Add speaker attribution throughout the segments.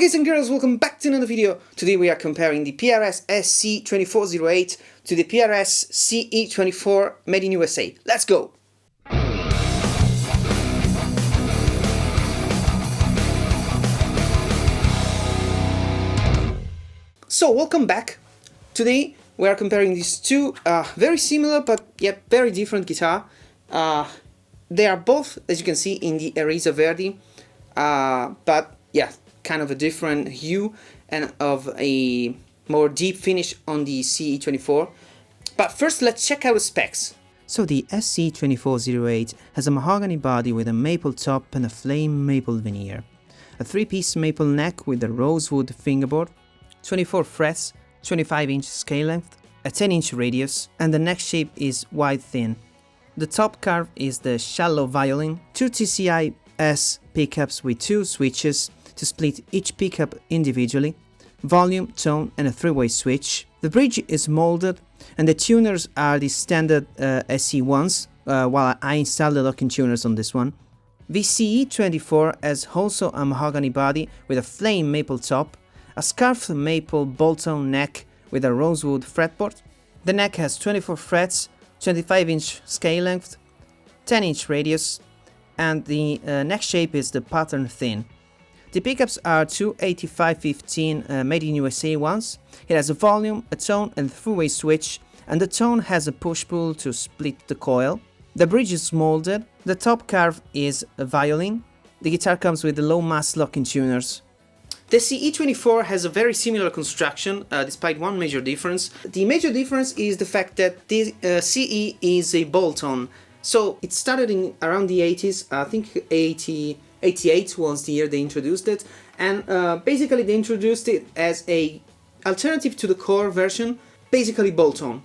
Speaker 1: guys and girls, welcome back to another video. Today we are comparing the PRS SC2408 to the PRS CE24 made in USA. Let's go! So welcome back. Today we are comparing these two very similar but yet very different guitar. They are both, as you can see, in the Erisa Verdi, but yeah, kind of a different hue and of a more deep finish on the CE24. But first let's check out the specs. So the SC2408 has a mahogany body with a maple top and a flame maple veneer, a 3-piece maple neck with a rosewood fingerboard, 24 frets, 25-inch scale length, a 10-inch radius, and the neck shape is wide thin. The top carve is the shallow violin, 2 TCI S pickups with 2 switches to split each pickup individually, volume, tone, and a 3-way switch. The bridge is molded and the tuners are the standard SE ones, while I installed the locking tuners on this one. The CE24 has also a mahogany body with a flame maple top, a scarf maple bolt-on neck with a rosewood fretboard. The neck has 24 frets, 25-inch scale length, 10-inch radius, and the neck shape is the pattern thin. The pickups are 2 8515 made in USA ones. It has a volume, a tone, and 3-way switch, and the tone has a push-pull to split the coil. The bridge is molded. The top carve is a violin. The guitar comes with the low mass locking tuners. The CE24 has a very similar construction, despite one major difference. The major difference is the fact that the CE is a bolt-on. So it started in around the 80s, I think 88 was the year they introduced it, and basically they introduced it as a alternative to the core version, basically bolt-on.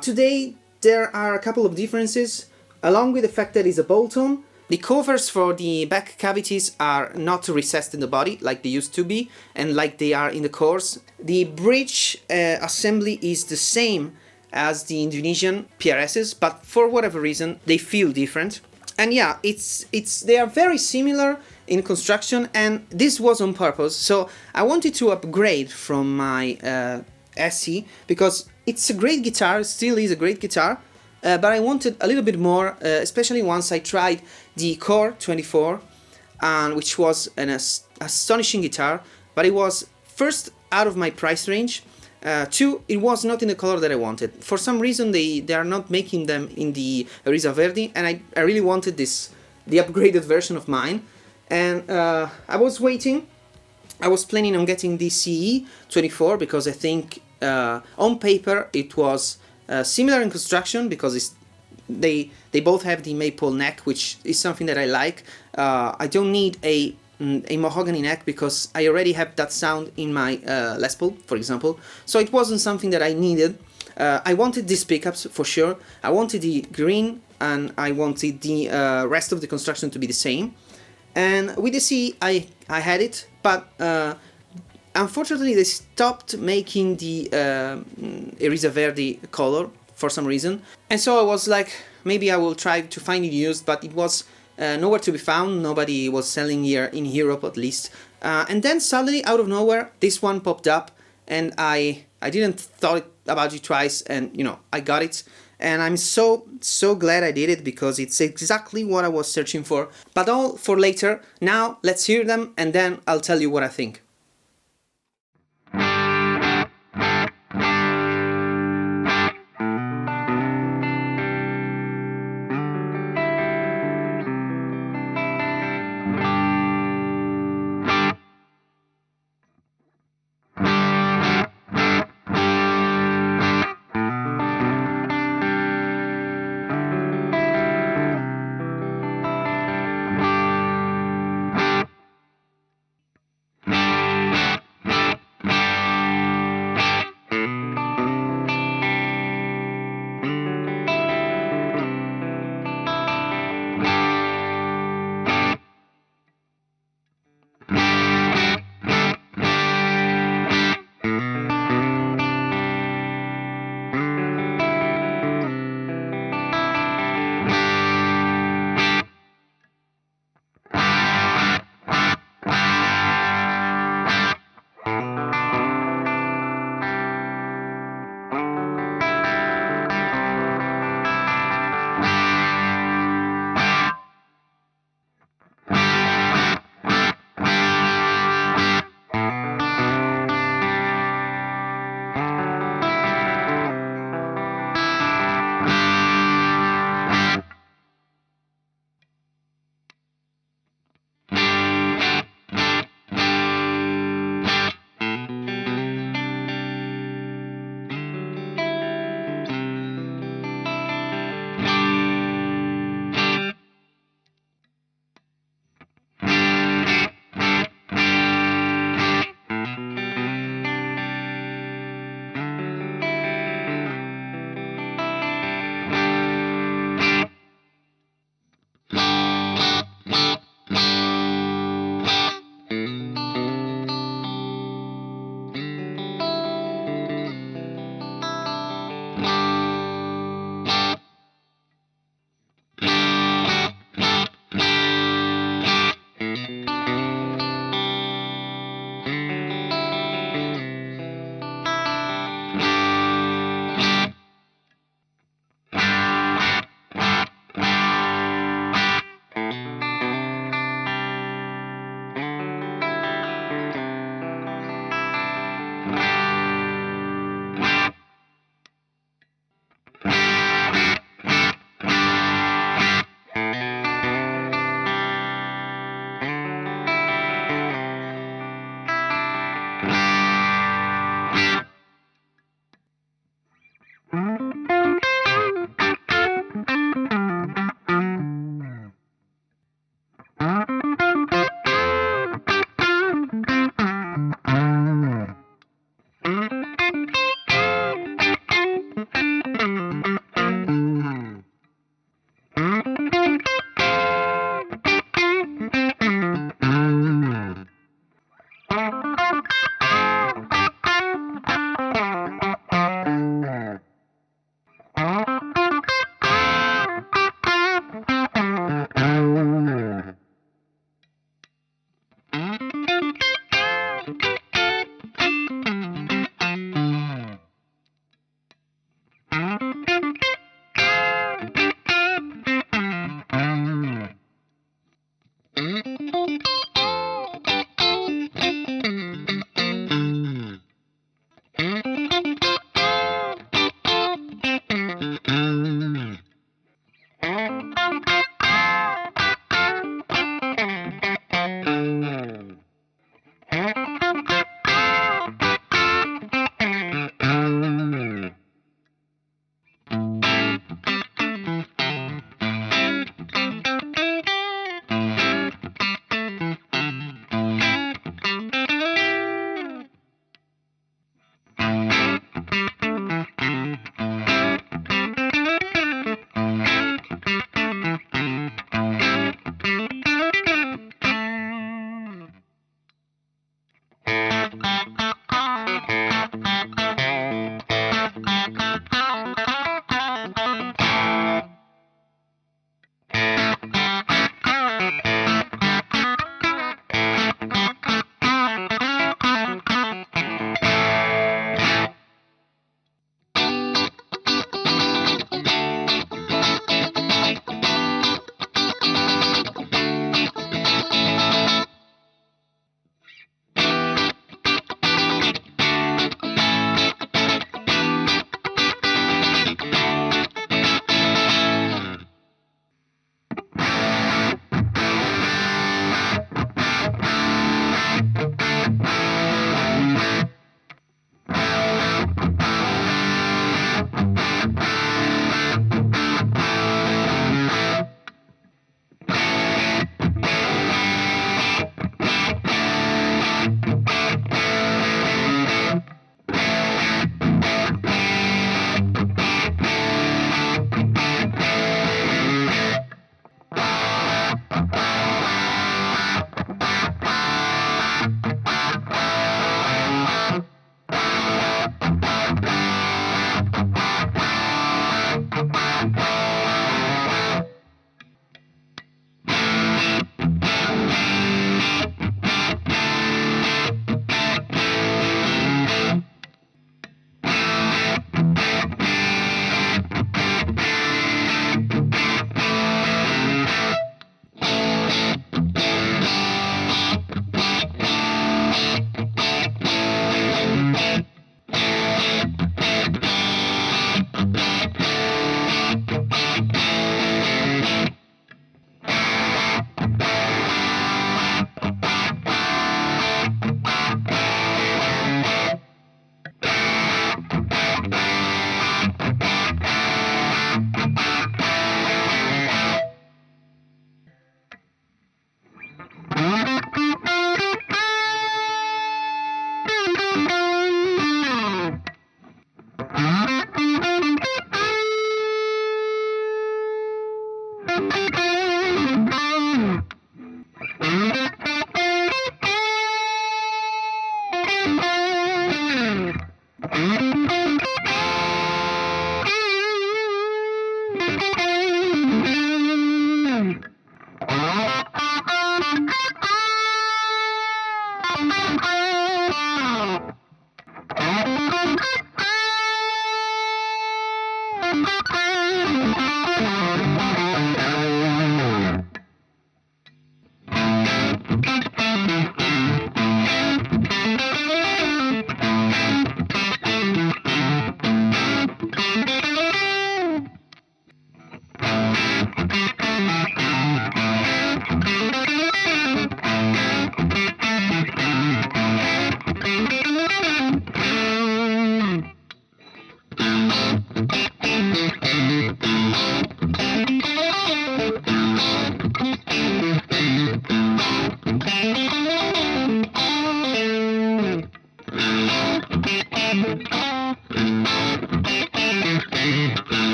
Speaker 1: Today there are a couple of differences, along with the fact that it's a bolt-on. The covers for the back cavities are not recessed in the body like they used to be and like they are in the cores. The bridge assembly is the same as the Indonesian PRSs, but for whatever reason they feel different. And yeah, they are very similar in construction, and this was on purpose. So I wanted to upgrade from my SC because it's a great guitar, still is a great guitar, but I wanted a little bit more, especially once I tried the Core 24, which was an astonishing guitar, but it was first out of my price range. 2, it was not in the color that I wanted. For some reason they are not making them in the Erisa Verdi, and I really wanted the upgraded version of mine. And I was waiting. I was planning on getting the CE24 because I think on paper it was similar in construction, because they both have the maple neck, which is something that I like. I don't need a mahogany neck because I already have that sound in my Les Paul, for example, so it wasn't something that I needed. I wanted these pickups for sure, I wanted the green, and I wanted the rest of the construction to be the same. And with the CE I had it, but unfortunately they stopped making the Erisa Verdi color for some reason, and so I was like, maybe I will try to find it used, but it was nowhere to be found. Nobody was selling here in Europe, at least. And then suddenly, out of nowhere, this one popped up, and I didn't thought about it twice, and you know, I got it, and I'm so glad I did it, because it's exactly what I was searching for. But all for later. Now let's hear them, and then I'll tell you what I think.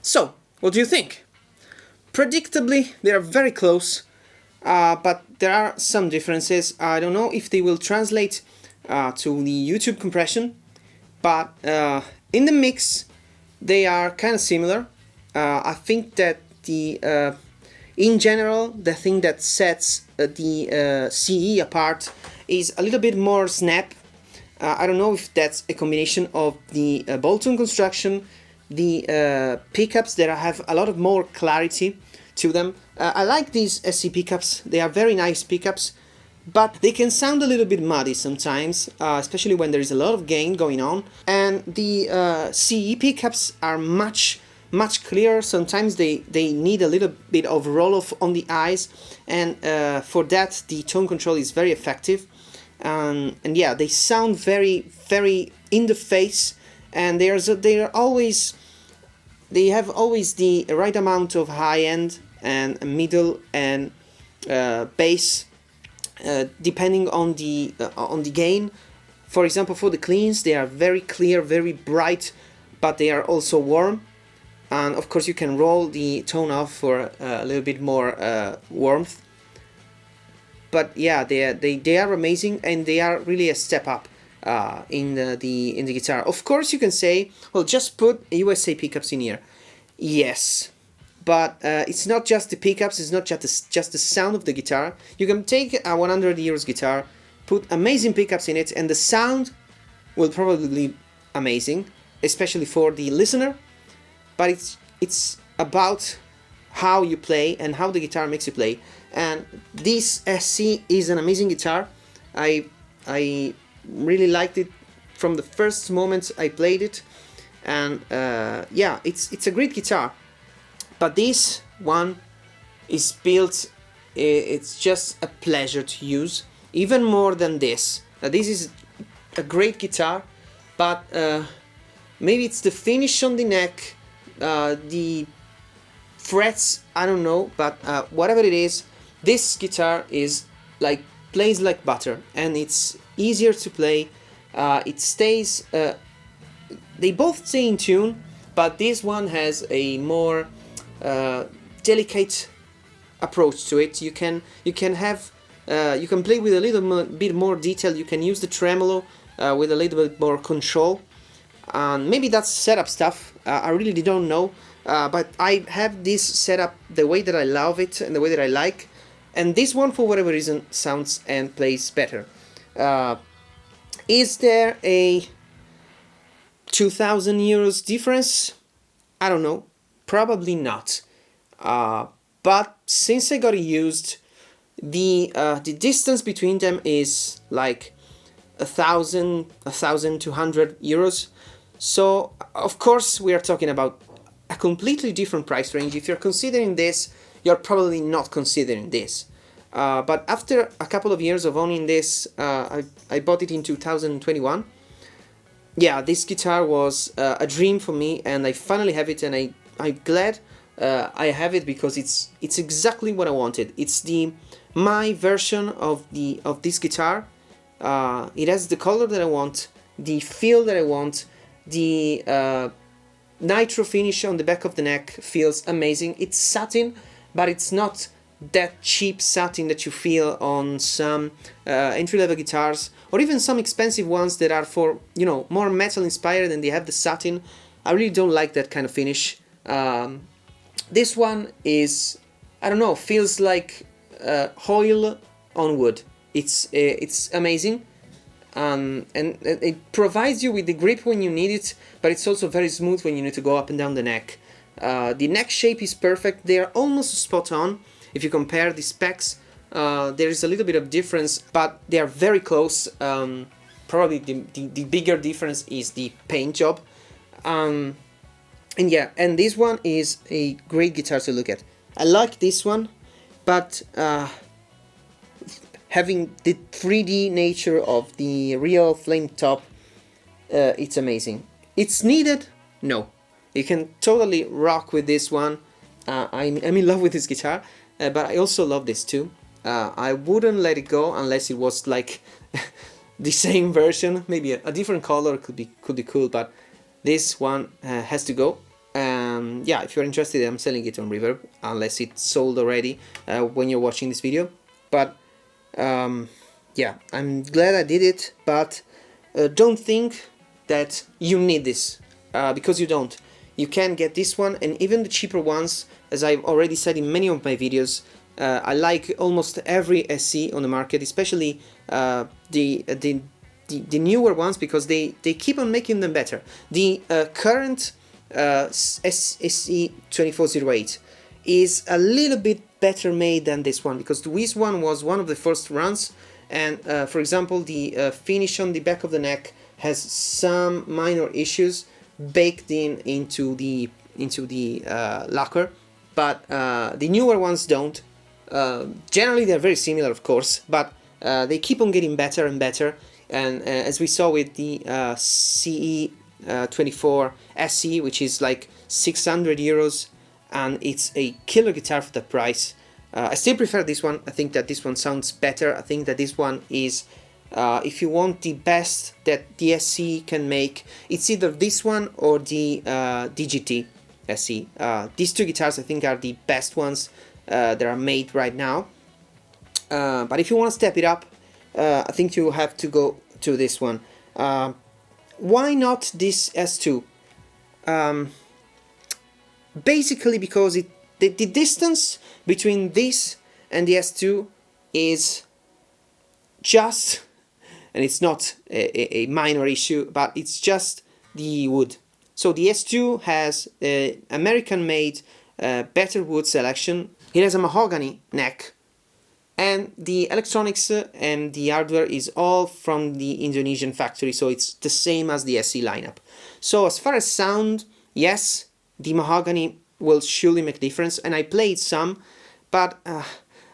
Speaker 1: So, what do you think? Predictably, they are very close, but there are some differences. I don't know if they will translate to the YouTube compression, but in the mix, they are kind of similar. I think that in general, the thing that sets the CE apart is a little bit more snap. I don't know if that's a combination of the bolt-on construction, the pickups that have a lot of more clarity to them. I like these SC pickups. They are very nice pickups, but they can sound a little bit muddy sometimes, especially when there is a lot of gain going on. And the CE pickups are much clearer. Sometimes they need a little bit of roll-off on the eyes, and for that the tone control is very effective. And yeah, they sound very in the face, and they have always the right amount of high end and middle and bass, depending on the gain. For example, for the cleans, they are very clear, very bright, but they are also warm. And of course, you can roll the tone off for a little bit more warmth. But yeah, they are amazing, and they are really a step up in the guitar. Of course, you can say, well, just put USA pickups in here. Yes, but it's not just the pickups. It's not just the sound of the guitar. You can take a 100 euros guitar, put amazing pickups in it, and the sound will probably be amazing, especially for the listener. But it's about how you play and how the guitar makes you play. And this SC is an amazing guitar. I really liked it from the first moment I played it, and yeah, it's a great guitar. But this one is built. It's just a pleasure to use, even more than this. This is a great guitar, but maybe it's the finish on the neck, the frets, I don't know, but whatever it is, this guitar is plays like butter, and it's easier to play. It stays, they both stay in tune, but this one has a more delicate approach to it. You can have you can play with a little bit more detail. You can use the tremolo with a little bit more control. And maybe that's setup stuff. I really don't know. But I have this setup the way that I love it and the way that I like. And this one, for whatever reason, sounds and plays better. Is there a 2,000 euros difference? I don't know. Probably not. But since I got it used, the distance between them is like 1,200 euros. So of course we are talking about a completely different price range. If you're considering this, you're probably not considering this. But after a couple of years of owning this, I bought it in 2021. Yeah, this guitar was a dream for me, and I finally have it, and I'm glad I have it because it's exactly what I wanted. It's my version of this guitar. It has the color that I want, the feel that I want. The nitro finish on the back of the neck feels amazing. It's satin, but it's not that cheap satin that you feel on some entry-level guitars, or even some expensive ones that are for, you know, more metal inspired and they have the satin. I really don't like that kind of finish. This one is, I don't know, feels like oil on wood. It's amazing. And it provides you with the grip when you need it, but it's also very smooth when you need to go up and down the neck. The neck shape is perfect. They are almost spot on. If you compare the specs, there is a little bit of difference, but they are very close. Probably the bigger difference is the paint job. And yeah, and this one is a great guitar to look at. I like this one, but having the 3D nature of the real flame top, it's amazing. It's needed? No. You can totally rock with this one. I'm in love with this guitar, but I also love this too. I wouldn't let it go unless it was like the same version. Maybe a different color could be cool, but this one has to go. Yeah, if you're interested, I'm selling it on Reverb, unless it's sold already when you're watching this video. But yeah, I'm glad I did it, but don't think that you need this, because you don't. You can get this one, and even the cheaper ones, as I've already said in many of my videos. I like almost every SE on the market, especially the newer ones, because they keep on making them better. The current CE24 is a little bit better made than this one, because this one was one of the first runs, and for example, the finish on the back of the neck has some minor issues baked into the lacquer, but the newer ones don't. Generally they're very similar, of course, but they keep on getting better and better, and as we saw with the CE24 SE, which is like 600 euros, and it's a killer guitar for the price. I still prefer this one. I think that this one sounds better. I think that this one is, if you want the best that the SE can make, it's either this one or the DGT SE. These two guitars I think are the best ones that are made right now. But if you want to step it up, I think you have to go to this one. Why not this S2? Basically because the distance between this and the S2 is just, and it's not a minor issue, but it's just the wood. So the S2 has American-made better wood selection. It has a mahogany neck, and the electronics and the hardware is all from the Indonesian factory, so it's the same as the SE lineup. So as far as sound, yes, the mahogany will surely make a difference, and I played some, but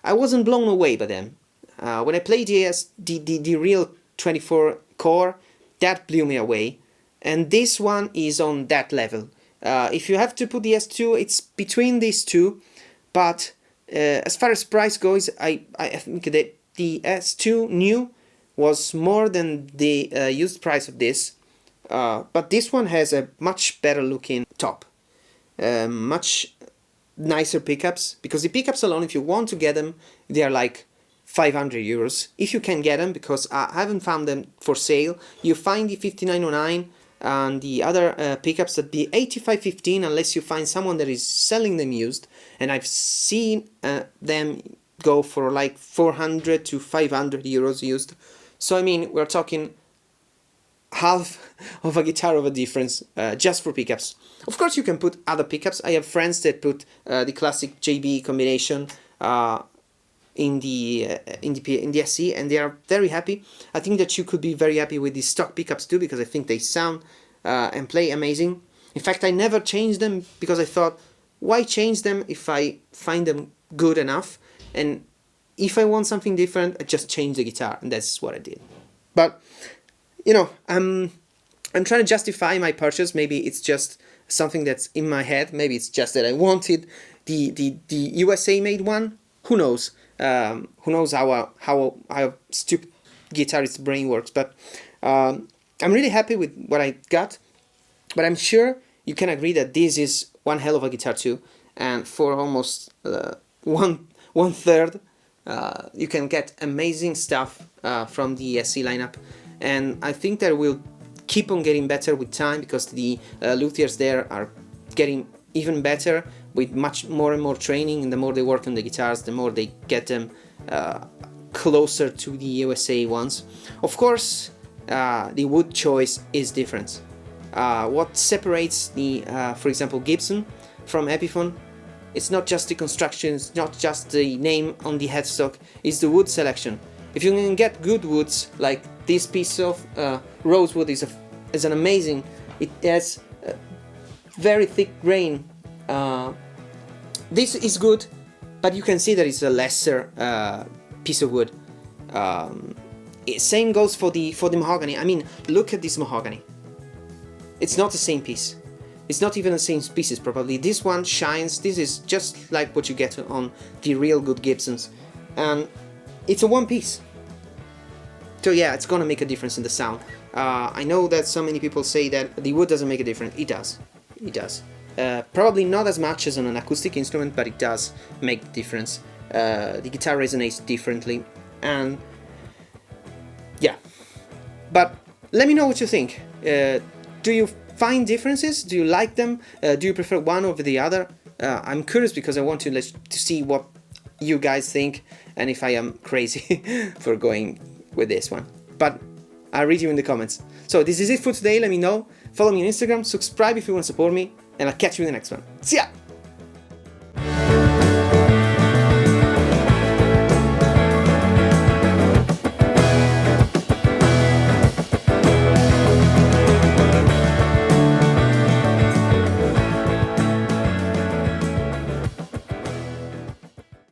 Speaker 1: I wasn't blown away by them. When I played the real 24 core, that blew me away, and this one is on that level. If you have to put the S2, it's between these two, but as far as price goes, I think that the S2 new was more than the used price of this, but this one has a much better looking top, much nicer pickups, because the pickups alone, if you want to get them, they are like 500 euros if you can get them, because I haven't found them for sale. You find the 5909 and the other pickups at the 8515 unless you find someone that is selling them used, and I've seen them go for like 400 to 500 euros used. So I mean, we're talking half of a guitar of a difference just for pickups. Of course you can put other pickups. I have friends that put the classic JB combination in the SE, and they are very happy. I think that you could be very happy with the stock pickups too, because I think they sound and play amazing. In fact, I never changed them because I thought, why change them if I find them good enough? And if I want something different, I just change the guitar, and that's what I did. But you know, I'm trying to justify my purchase. Maybe it's just something that's in my head. Maybe it's just that I wanted the USA made one. Who knows? Who knows how stupid guitarist brain works? But I'm really happy with what I got. But I'm sure you can agree that this is one hell of a guitar too. And for almost one third, you can get amazing stuff from the SE lineup. And I think that will keep on getting better with time, because the luthiers there are getting even better with much more and more training, and the more they work on the guitars, the more they get them closer to the USA ones. Of course, the wood choice is different. What separates the, for example, Gibson from Epiphone, it's not just the construction, it's not just the name on the headstock, it's the wood selection. If you can get good woods, like this piece of rosewood is an amazing, it has very thick grain. This is good, but you can see that it's a lesser piece of wood. Same goes for the mahogany. I mean, look at this mahogany. It's not the same piece. It's not even the same pieces probably. This one shines. This is just like what you get on the real good Gibsons, and it's a one piece. So yeah, it's gonna make a difference in the sound. I know that so many people say that the wood doesn't make a difference. It does. It does. Probably not as much as on an acoustic instrument, but it does make the difference. The guitar resonates differently, and yeah. But let me know what you think. Do you find differences? Do you like them? Do you prefer one over the other? I'm curious because I want to see what you guys think, and if I am crazy for going with this one. But I'll read you in the comments. So this is it for today. Let me know. Follow me on Instagram, subscribe if you want to support me, and I'll catch you in the next one. See ya!